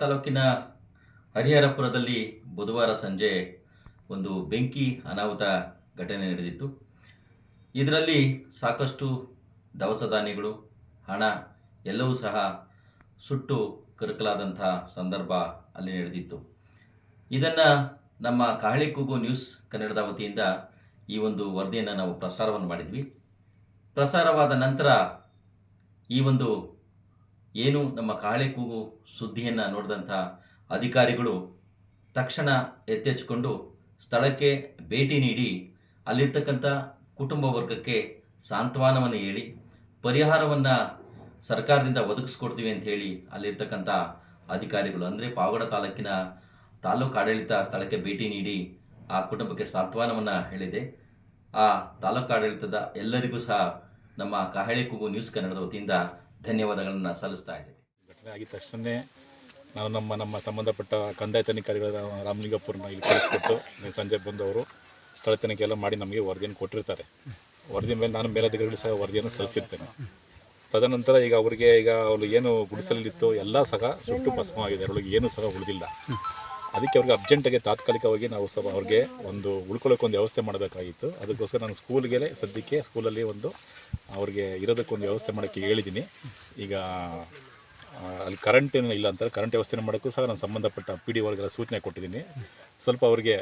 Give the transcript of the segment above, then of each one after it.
ತಾಲೂಕಿನ ಹರಿಹರಪುರದಲ್ಲಿ ಬುಧವಾರ ಸಂಜೆ ಒಂದು ಬೆಂಕಿ ಅನಾಹುತ ಘಟನೆ ನಡೆದಿತ್ತು. ಇದರಲ್ಲಿ ಸಾಕಷ್ಟು ದವಸ ಧಾನ್ಯಗಳು, ಹಣ ಎಲ್ಲವೂ ಸಹ ಸುಟ್ಟು ಕರಕಲಾದಂಥ ಸಂದರ್ಭ ಅಲ್ಲಿ ನಡೆದಿತ್ತು. ಇದನ್ನು ನಮ್ಮ ಕಹಳೆ ಕೂಗು ನ್ಯೂಸ್ ಕನ್ನಡದ ವತಿಯಿಂದ ಈ ಒಂದು ವರದಿಯನ್ನು ನಾವು ಪ್ರಸಾರವನ್ನು ಮಾಡಿದ್ವಿ. ಪ್ರಸಾರವಾದ ನಂತರ ಈ ಒಂದು ಏನು ನಮ್ಮ ಕಹಳೆ ಕೂಗು ಸುದ್ದಿಯನ್ನು ನೋಡಿದಂಥ ಅಧಿಕಾರಿಗಳು ತಕ್ಷಣ ಎಚ್ಚೆತ್ತುಕೊಂಡು ಸ್ಥಳಕ್ಕೆ ಭೇಟಿ ನೀಡಿ ಅಲ್ಲಿರ್ತಕ್ಕಂಥ ಕುಟುಂಬ ವರ್ಗಕ್ಕೆ ಸಾಂತ್ವನವನ್ನು ಹೇಳಿ ಪರಿಹಾರವನ್ನು ಸರ್ಕಾರದಿಂದ ಒದಗಿಸ್ಕೊಡ್ತೀವಿ ಅಂತ ಹೇಳಿ ಅಲ್ಲಿರ್ತಕ್ಕಂಥ ಅಧಿಕಾರಿಗಳು ಅಂದರೆ ಪಾವಗಡ ತಾಲೂಕಿನ ತಾಲೂಕು ಆಡಳಿತ ಸ್ಥಳಕ್ಕೆ ಭೇಟಿ ನೀಡಿ ಆ ಕುಟುಂಬಕ್ಕೆ ಸಾಂತ್ವನವನ್ನು ಹೇಳಿದೆ. ಆ ತಾಲೂಕು ಆಡಳಿತದ ಎಲ್ಲರಿಗೂ ಸಹ ನಮ್ಮ ಕಹಳೆ ಕೂಗು ನ್ಯೂಸ್ ಕನ್ನಡದ ವತಿಯಿಂದ ಧನ್ಯವಾದಗಳನ್ನು ಸಲ್ಲಿಸ್ತಾ ಇದ್ದೇವೆ. ಘಟನೆ ಆಗಿದ ತಕ್ಷಣ ನಾವು ನಮ್ಮ ಸಂಬಂಧಪಟ್ಟ ಕಂದಾಯ ತನಿಖಾಧಿಕಾರಿಗಳ ರಾಮಲಿಂಗಪುರನ ಇಲ್ಲಿ ಕಳಿಸ್ಕೊಟ್ಟು ಸಂಜೆ ಬಂದು ಅವರು ಸ್ಥಳ ತನಿಖೆ ಎಲ್ಲ ಮಾಡಿ ನಮಗೆ ವರದಿಯನ್ನು ಕೊಟ್ಟಿರ್ತಾರೆ. ವರದಿ ಮೇಲೆ ನಾನು ಮೇಲಧಿಕಾರಿಗಳು ಸಹ ವರದಿಯನ್ನು ಸಲ್ಲಿಸಿರ್ತೇನೆ. ತದನಂತರ ಈಗ ಅವರಿಗೆ ಅವರು ಏನು ಗುಡಿಸಲಿತ್ತು ಎಲ್ಲ ಸಹ ಸುಟ್ಟು ಭಸ್ಮವಾಗಿದೆ, ಅವರಿಗೆ ಏನೂ ಸಹ ಉಳಿದಿಲ್ಲ. ಅದಕ್ಕೆ ಅವ್ರಿಗೆ ಅರ್ಜೆಂಟಾಗಿ ತಾತ್ಕಾಲಿಕವಾಗಿ ನಾವು ಸಹ ಅವ್ರಿಗೆ ಒಂದು ಉಳ್ಕೊಳ್ಳೋಕೆ ಒಂದು ವ್ಯವಸ್ಥೆ ಮಾಡಬೇಕಾಗಿತ್ತು. ಅದಕ್ಕೋಸ್ಕರ ನಾನು ಸ್ಕೂಲ್ಗೆ ಸದ್ಯಕ್ಕೆ ಸ್ಕೂಲಲ್ಲಿ ಒಂದು ಅವ್ರಿಗೆ ಇರೋದಕ್ಕೊಂದು ವ್ಯವಸ್ಥೆ ಮಾಡೋಕ್ಕೆ ಹೇಳಿದ್ದೀನಿ. ಈಗ ಅಲ್ಲಿ ಕರೆಂಟ್ ಏನೂ ಇಲ್ಲ ಅಂತಾರೆ, ಕರೆಂಟ್ ವ್ಯವಸ್ಥೆ ಮಾಡೋಕ್ಕೂ ಸಹ ನಾನು ಸಂಬಂಧಪಟ್ಟ ಪಿ ಡಿ ವರ್ಗರ ಸೂಚನೆ ಕೊಟ್ಟಿದ್ದೀನಿ. ಸ್ವಲ್ಪ ಅವರಿಗೆ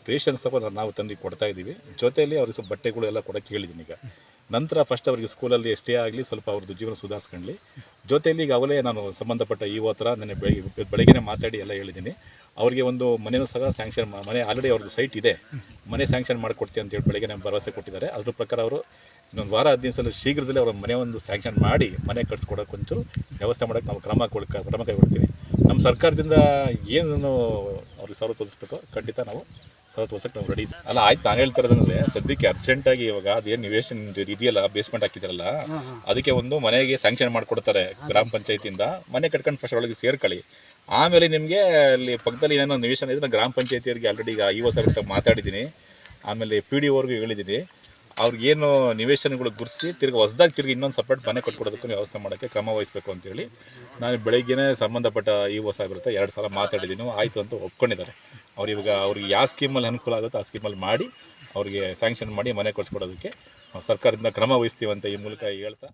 ರೇಷನ್ ಸಹ ನಾವು ತಂದು ಕೊಡ್ತಾಯಿದ್ದೀವಿ. ಜೊತೆಯಲ್ಲಿ ಅವ್ರಿಗೆ ಸ್ವಲ್ಪ ಬಟ್ಟೆಗಳು ಎಲ್ಲ ಕೊಡೋಕ್ಕೆ ಹೇಳಿದ್ದೀನಿ. ಈಗ ನಂತರ ಫಸ್ಟ್ ಅವರಿಗೆ ಸ್ಕೂಲಲ್ಲಿ ಎಷ್ಟೇ ಆಗಲಿ ಸ್ವಲ್ಪ ಅವ್ರದ್ದು ಜೀವನ ಸುಧಾರಿಸ್ಕೊಳ್ಳಿ. ಜೊತೆಯಲ್ಲಿ ಈಗ ಅವಲೇ ನಾನು ಸಂಬಂಧಪಟ್ಟ ಹತ್ರ ನೆನ್ನೆ ಬೆಳಗ್ಗೆ ಮಾತಾಡಿ ಎಲ್ಲ ಹೇಳಿದ್ದೀನಿ. ಅವರಿಗೆ ಒಂದು ಮನೆಯೂ ಸಹ ಸ್ಯಾಂಕ್ಷನ್ ಮನೆ ಆಲ್ರೆಡಿ ಅವ್ರದ್ದು ಸೈಟ್ ಇದೆ, ಮನೆ ಸ್ಯಾಂಕ್ಷನ್ ಮಾಡಿಕೊಡ್ತೀವಿ ಅಂತೇಳಿ ಬೆಳಗ್ಗೆ ಭರವಸೆ ಕೊಟ್ಟಿದ್ದಾರೆ. ಅದ್ರ ಪ್ರಕಾರ ಅವರು ಇನ್ನೊಂದು ವಾರ 15 ಸಲ ಶೀಘ್ರದಲ್ಲೇ ಅವರ ಮನೆ ಒಂದು ಸ್ಯಾಂಕ್ಷನ್ ಮಾಡಿ ಮನೆ ಕಟ್ಸ್ಕೊಡೋಕೆ ಒಂಚೂರು ವ್ಯವಸ್ಥೆ ಮಾಡೋಕ್ಕೆ ನಾವು ಕ್ರಮ ಕೈಗೊಳ್ತೀವಿ. ನಮ್ಮ ಸರ್ಕಾರದಿಂದ ಏನು ಅವ್ರಿಗೆ ಸವಲತ್ತು ತೋರಿಸ್ಬೇಕೋ ಖಂಡಿತ ನಾವು ಸವಲತ್ತು ತೋರ್ಸೋಕ್ಕೆ ನಾವು ರೆಡಿ. ಅಲ್ಲ ಆಯ್ತು, ನಾನು ಹೇಳ್ತಾ ಇರೋದಂದರೆ ಸದ್ಯಕ್ಕೆ ಅರ್ಜೆಂಟಾಗಿ ಇವಾಗ ಅದೇನು ನಿವೇಶನ್ ಇದೆಯಲ್ಲ, ಬೇಸ್ಮೆಂಟ್ ಹಾಕಿದಾರಲ್ಲ, ಅದಕ್ಕೆ ಒಂದು ಮನೆಗೆ ಸ್ಯಾಂಕ್ಷನ್ ಮಾಡಿಕೊಡ್ತಾರೆ ಗ್ರಾಮ ಪಂಚಾಯತಿಯಿಂದ. ಮನೆ ಕಟ್ಕೊಂಡು ಫಸ್ಟ್ ಒಳಗೆ ಸೇರ್ಕೊಳ್ಳಿ. ಆಮೇಲೆ ನಿಮಗೆ ಅಲ್ಲಿ ಪಕ್ಕದಲ್ಲಿ ಏನೇನೋ ನಿವೇಶನ ಇದೆ, ಗ್ರಾಮ ಪಂಚಾಯತಿಯವರಿಗೆ ಆಲ್ರೆಡಿ ಈಗ ಇಒ ಸಾಹೇಬ್ರ ಮಾತಾಡಿದ್ದೀನಿ. ಆಮೇಲೆ ಪಿ ಡಿ ಅವ್ರಿಗೂ ಹೇಳಿದ್ದೀನಿ. ಅವ್ರಿಗೇನು ನಿವೇಶನಗಳು ಗುರುತಿಸಿ ಹೊಸದಾಗಿ ಇನ್ನೊಂದು ಸಪ್ರೇಟ್ ಮನೆ ಕಟ್ಕೊಡೋದಕ್ಕೂ ವ್ಯವಸ್ಥೆ ಮಾಡೋಕ್ಕೆ ಕ್ರಮ ವಹಿಸಬೇಕು ಅಂತೇಳಿ ನಾನು ಬೆಳಗ್ಗೆನೇ ಸಂಬಂಧಪಟ್ಟ ಇಒ ಸಾಹೇಬ್ರ ಹತ್ರ 2 ಸಲ ಮಾತಾಡಿದ್ದೀನಿ. ಆಯಿತು ಅಂತ ಒಪ್ಕೊಂಡಿದ್ದಾರೆ. ಅವ್ರಿಗೆ ಯಾವ ಸ್ಕೀಮಲ್ಲಿ ಅನುಕೂಲ ಆಗುತ್ತೋ ಆ ಸ್ಕೀಮಲ್ಲಿ ಮಾಡಿ ಅವ್ರಿಗೆ ಸ್ಯಾಂಕ್ಷನ್ ಮಾಡಿ ಮನೆ ಕಟ್ಸ್ಕೊಡೋದಕ್ಕೆ ಸರ್ಕಾರದಿಂದ ಕ್ರಮ ವಹಿಸ್ತೀವಿ ಅಂತ ಈ ಮೂಲಕ ಹೇಳ್ತಾ